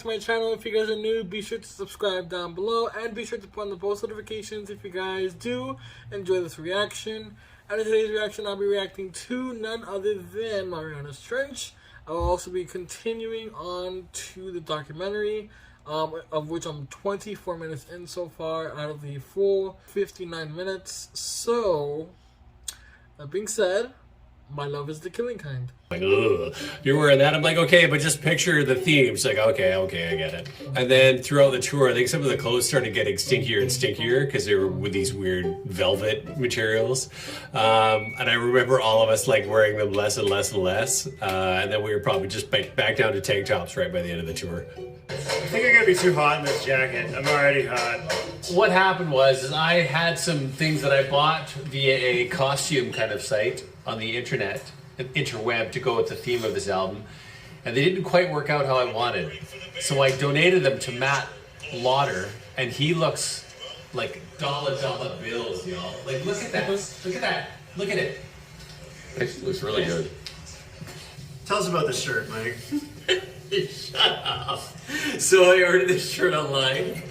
to my channel. If you guys are new, be sure to subscribe down below and be sure to put on the post notifications if you guys do enjoy this reaction. And in today's reaction, I'll be reacting to none other than Marianas Trench. I will also be continuing on to the documentary, of which I'm 24 minutes in so far out of the full 59 minutes. So, that being said, my love is the killing kind. Like, ugh, you're wearing that. I'm like, okay, but just picture the theme. It's like, okay, I get it. And then throughout the tour, I think some of the clothes started getting stinkier and stinkier because they were with these weird velvet materials. And I remember all of us like wearing them less and less and less. And then we were probably just back down to tank tops right by the end of the tour. I think I'm gonna be too hot in this jacket. I'm already hot. What happened was I had some things that I bought via a costume kind of site on the interweb to go with the theme of this album, and they didn't quite work out how I wanted. So I donated them to Matt Lauder, and he looks like dollar bills, y'all. Like, look at that, look at that, look at it. It looks really good. Tell us about the shirt, Mike. Shut up. So I ordered this shirt online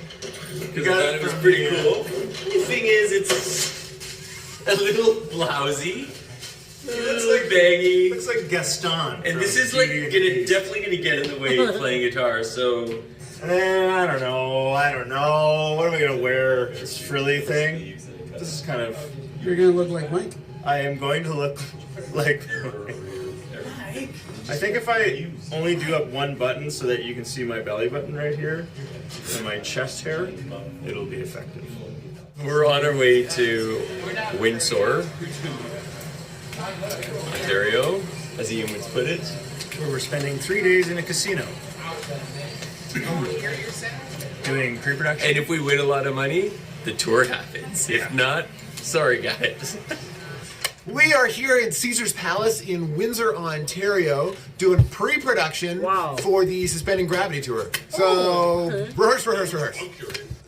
because I thought it was pretty cool. The thing is, it's a little blousy. It looks like baggy. Looks like Gaston. And this is like definitely gonna get in the way of playing guitar. So I don't know. What am I gonna wear? This frilly thing. This is kind of. You're gonna look like Mike. I am going to look like Mike. I think if I only do up one button so that you can see my belly button right here and my chest hair, it'll be effective. we're on our way to Windsor, Ontario, as the humans put it, where we're spending 3 days in a casino. Doing pre-production. And if we win a lot of money, the tour happens. If not, sorry guys. We are here in Caesar's Palace in Windsor, Ontario, doing pre-production for the Suspending Gravity tour. So, rehearse.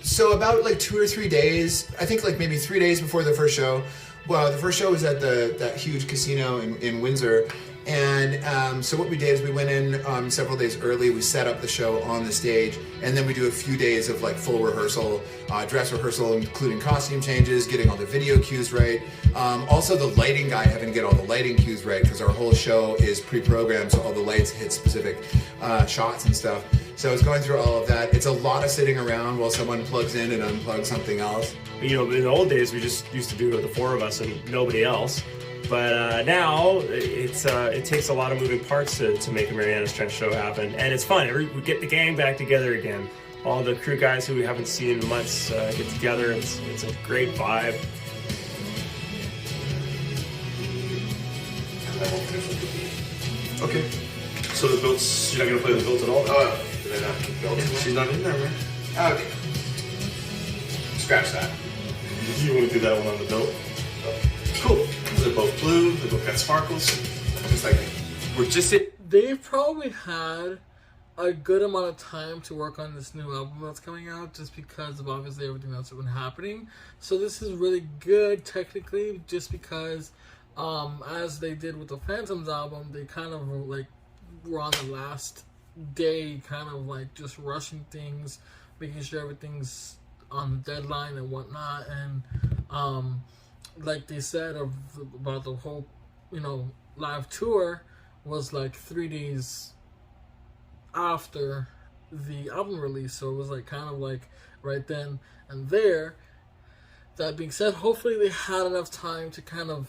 So about like 2 or 3 days, I think like maybe 3 days before the first show. Well, the first show was at that huge casino in Windsor. And so what we did is we went in several days early, we set up the show on the stage, and then we do a few days of like full rehearsal, dress rehearsal, including costume changes, getting all the video cues right. Also the lighting guy having to get all the lighting cues right, because our whole show is pre-programmed, so all the lights hit specific shots and stuff. So it's going through all of that. It's a lot of sitting around while someone plugs in and unplugs something else. You know, in the old days, we just used to do it, the four of us and nobody else. But now it takes a lot of moving parts to make a Marianas Trench show happen, and it's fun. We get the gang back together again. All the crew guys who we haven't seen in months get together. It's a great vibe. Okay. So the belts, you're not gonna play the belts at all? Oh, did I not? She's not in there, man. Okay. Scratch that. You want to do that one on the belt? Cool. They're both blue, they both got sparkles. Just like we're just They've probably had a good amount of time to work on this new album that's coming out, just because of obviously everything that's been happening. So this is really good technically, just because as they did with the Phantoms album, they kind of like were on the last day, kind of like just rushing things, making sure everything's on the deadline and whatnot. And like they said about the whole, live tour was like 3 days after the album release, so it was like kind of like right then and there. That being said, hopefully they had enough time to kind of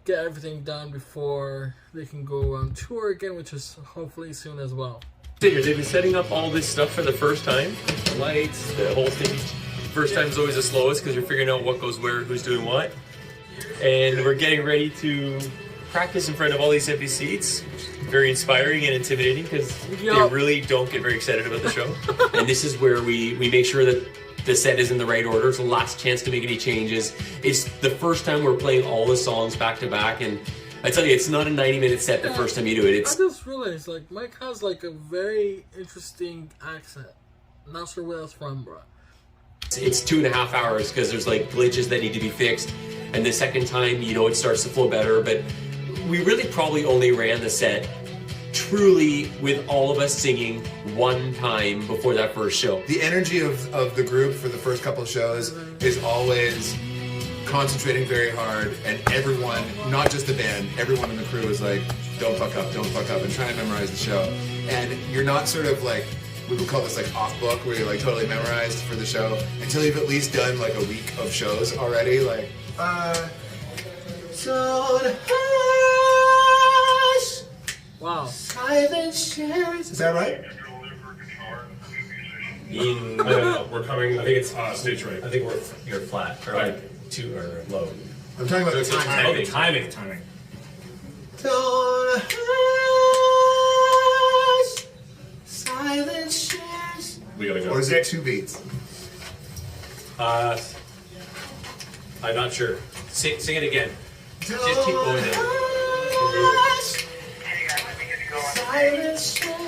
get everything done before they can go on tour again, which is hopefully soon as well. They've been setting up all this stuff for the first time. The lights, the whole thing. First time is always the slowest because you're figuring out what goes where, who's doing what. And we're getting ready to practice in front of all these empty seats. Very inspiring and intimidating because they really don't get very excited about the show. And this is where we make sure that the set is in the right order. It's the last chance to make any changes. It's the first time we're playing all the songs back to back, and I tell you, it's not a 90-minute set the first time you do it. I just realized, like, Mike has like a very interesting accent. Not sure where that's from, bro. It's 2.5 hours because there's like glitches that need to be fixed, and the second time, it starts to flow better. But we really probably only ran the set truly with all of us singing one time before that first show. The energy of the group for the first couple of shows is always concentrating very hard, and everyone, not just the band, everyone in the crew is like, don't fuck up, and trying to memorize the show. And you're not sort of like, we would call this like off book, where you're like totally memorized for the show until you've at least done like a week of shows already. Like, so hush. Wow. Silent shares. Is that right? We're coming. I think it's stage right. I think you're flat or like two or low. I'm talking about the timing. Okay, timing. Don't hush. Silent shares. We gotta go. Or is it 2 beats? I'm not sure. Sing it again. Just keep going there.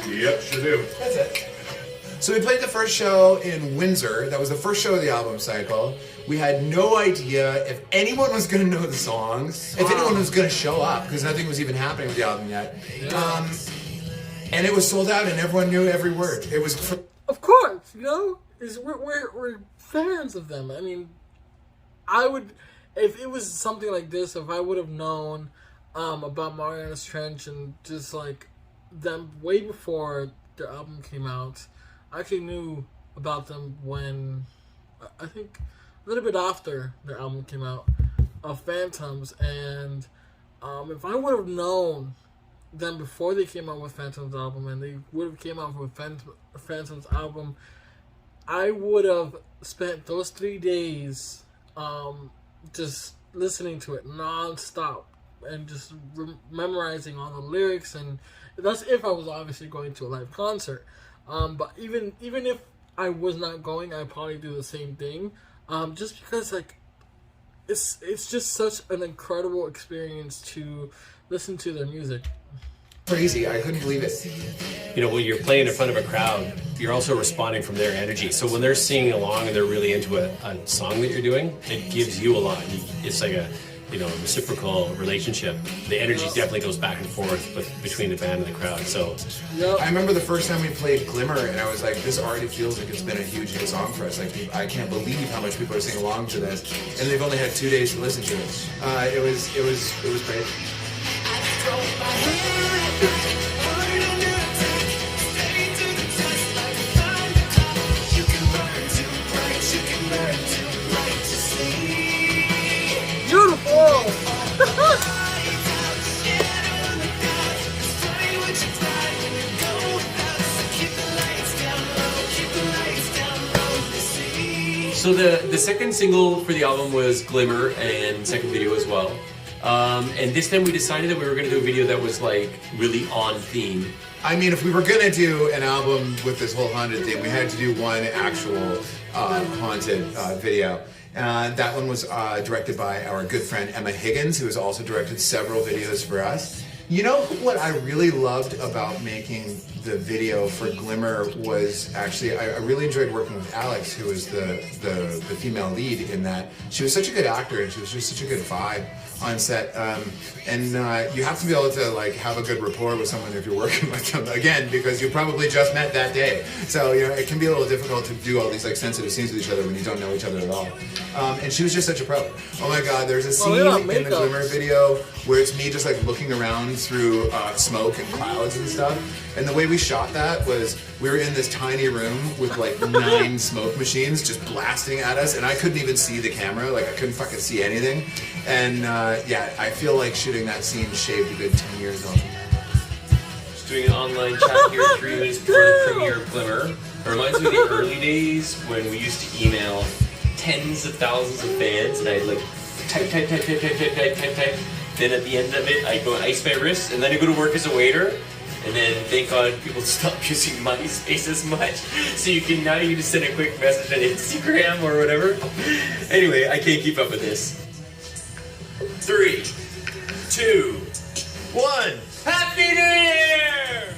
Yep, sure do. That's it. So we played the first show in Windsor. That was the first show of the album cycle. We had no idea if anyone was going to know the songs, if anyone was going to show up, because nothing was even happening with the album yet. And it was sold out, and everyone knew every word. It was. Of course, you know, we're fans of them. I mean, I would, if it was something like this, if I would have known about Marianas Trench and just like them way before their album came out. I actually knew about them when, I think, a little bit after their album came out, Phantoms, and if I would have known them before they came out with Phantoms album, and they would have came out with Phantoms album, I would have spent those 3 days just listening to it non-stop and just memorizing all the lyrics, and that's if I was obviously going to a live concert. But even if I was not going, I'd probably do the same thing. Just because like it's just such an incredible experience to listen to their music. Crazy, I couldn't believe it. You know, when you're playing in front of a crowd, you're also responding from their energy. So when they're singing along and they're really into a song that you're doing, it gives you a lot. It's like a reciprocal relationship. The energy definitely goes back and forth between the band and the crowd. So I remember the first time we played Glimmer, and I was like, this already feels like it's been a huge hit song for us. Like, I can't believe how much people are singing along to this, and they've only had 2 days to listen to it. It was great. Beautiful! So the second single for the album was Glimmer, and second video as well. And this time we decided that we were going to do a video that was like really on theme. I mean, if we were going to do an album with this whole haunted theme, we had to do one actual haunted video. That one was directed by our good friend Emma Higgins, who has also directed several videos for us. You know what I really loved about making the video for Glimmer was actually, I really enjoyed working with Alex, who was the female lead in that. She was such a good actor, and she was just such a good vibe on set. And you have to be able to like have a good rapport with someone if you're working with them, again, because you probably just met that day. So, you know, it can be a little difficult to do all these like sensitive scenes with each other when you don't know each other at all. And she was just such a pro. Oh my God, there's a scene in the Glimmer video where it's me just like looking around through smoke and clouds and stuff. And the way we shot that was we were in this tiny room with like 9 smoke machines just blasting at us, and I couldn't even see the camera. Like I couldn't fucking see anything. And yeah, I feel like shooting that scene shaved a good 10 years off. Just doing an online chat here 3 minutes before the premiere of Glimmer. It reminds me of the early days when we used to email tens of thousands of fans, and I'd like type. Then at the end of it, I'd go and ice my wrists, and then I'd go to work as a waiter. And then, thank God, people stopped using MySpace as much. So you can just send a quick message on Instagram or whatever. Anyway, I can't keep up with this. 3, 2, 1. Happy New Year!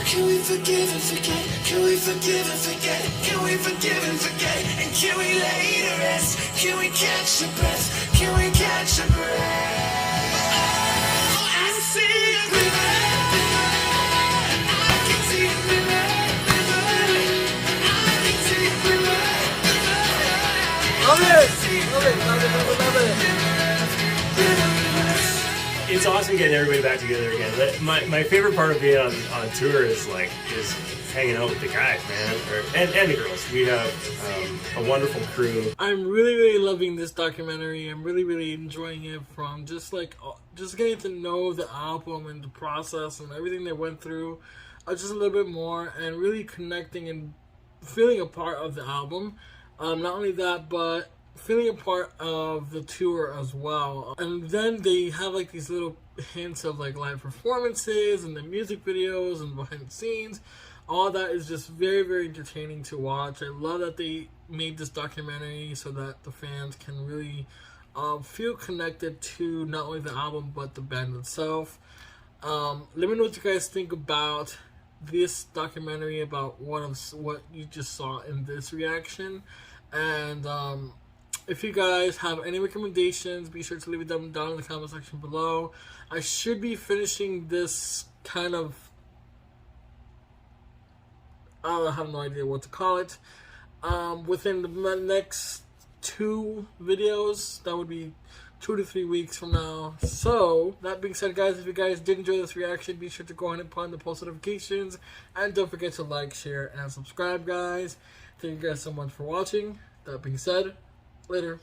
Can we forgive and forget? Can we forgive and forget? Can we forgive and forget? And can we lay to rest? Can we catch a breath? Can we catch a breath? see it, river. I can see it, river. I can see it, river. Love it! Love it, love it, love it, love it. It's awesome getting everybody back together again. My favorite part of being on tour is hanging out with the guys, man, and the girls. We have a wonderful crew. I'm really loving this documentary. I'm really enjoying it, from just getting to know the album and the process and everything they went through just a little bit more, and really connecting and feeling a part of the album. Not only that, but feeling a part of the tour as well. And then they have like these little hints of like live performances and the music videos and behind the scenes. All that is just very entertaining to watch. I love that they made this documentary so that the fans can really feel connected to not only the album but the band itself. Let me know what you guys think about this documentary, about what you just saw in this reaction. And if you guys have any recommendations, be sure to leave them down in the comment section below. I should be finishing this kind of, I have no idea what to call it, within the next 2 videos. That would be 2 to 3 weeks from now. So, that being said, guys, if you guys did enjoy this reaction, be sure to go ahead and put on the post notifications. And don't forget to like, share, and subscribe, guys. Thank you guys so much for watching. That being said, later.